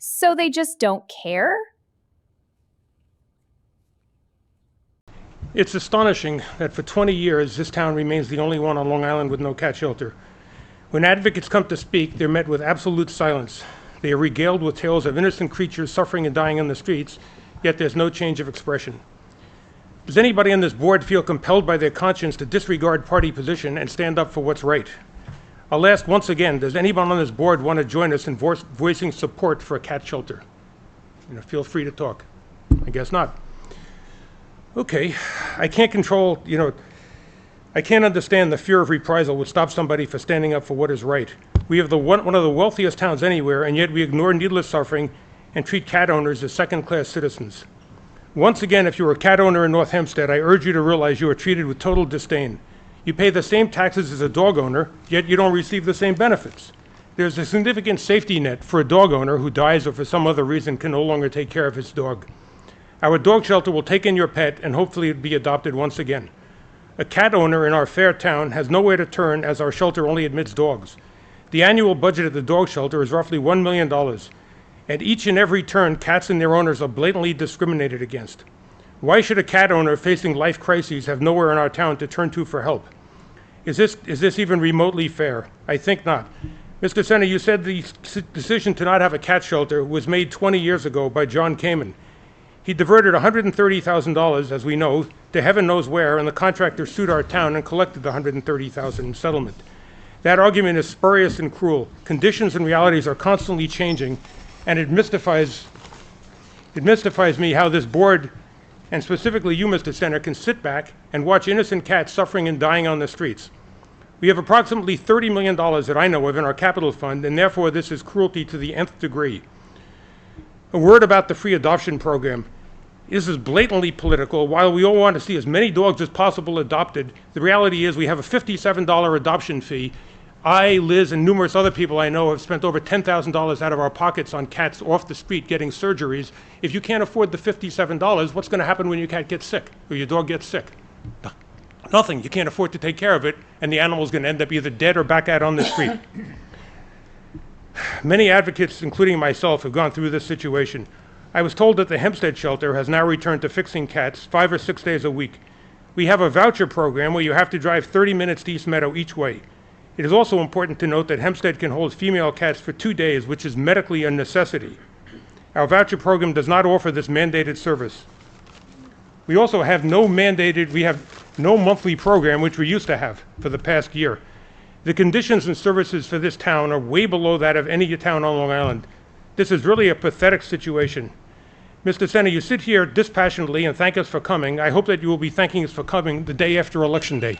So they just don't care? It's astonishing that for 20 years this town remains the only one on Long Island with no cat shelter. When advocates come to speak, they're met with absolute silence. They are regaled with tales of innocent creatures suffering and dying on the streets, yet there's no change of expression. Does anybody on this board feel compelled by their conscience to disregard party position and stand up for what's right? I'll ask once again, does anyone on this board want to join us in voicing support for a cat shelter? Feel free to talk. I guess not. Okay, I can't control, I can't understand the fear of reprisal would stop somebody for standing up for what is right. We have one of the wealthiest towns anywhere, and yet we ignore needless suffering and treat cat owners as second-class citizens. Once again, if you're a cat owner in North Hempstead, I urge you to realize you are treated with total disdain. You pay the same taxes as a dog owner, yet you don't receive the same benefits. There's a significant safety net for a dog owner who dies or for some other reason can no longer take care of his dog. Our dog shelter will take in your pet and hopefully be adopted once again. A cat owner in our fair town has nowhere to turn as our shelter only admits dogs. The annual budget of the dog shelter is roughly $1 million. At each and every turn, cats and their owners are blatantly discriminated against. Why should a cat owner facing life crises have nowhere in our town to turn to for help? Is this even remotely fair? I think not. Mr. Senator, you said the decision to not have a cat shelter was made 20 years ago by John Kamen. He diverted $130,000, as we know, to heaven knows where, and the contractor sued our town and collected the $130,000 in settlement. That argument is spurious and cruel. Conditions and realities are constantly changing, and it mystifies me how this board, and specifically you, Mr. Senator, can sit back and watch innocent cats suffering and dying on the streets. We have approximately $30 million that I know of in our capital fund, and therefore this is cruelty to the nth degree. A word about the free adoption program. This is blatantly political. While we all want to see as many dogs as possible adopted, the reality is we have a $57 adoption fee. I, Liz, and numerous other people I know have spent over $10,000 out of our pockets on cats off the street getting surgeries. If you can't afford the $57, what's going to happen when your cat gets sick or your dog gets sick? Nothing. You can't afford to take care of it, and the animal's going to end up either dead or back out on the street. Many advocates, including myself, have gone through this situation. I was told that the Hempstead shelter has now returned to fixing cats 5 or 6 days a week. We have a voucher program where you have to drive 30 minutes to East Meadow each way. It is also important to note that Hempstead can hold female cats for 2 days, which is medically a necessity. Our voucher program does not offer this mandated service. We also have no monthly program, which we used to have for the past year. The conditions and services for this town are way below that of any town on Long Island. This is really a pathetic situation. Mr. Senator, you sit here dispassionately and thank us for coming. I hope that you will be thanking us for coming the day after Election Day.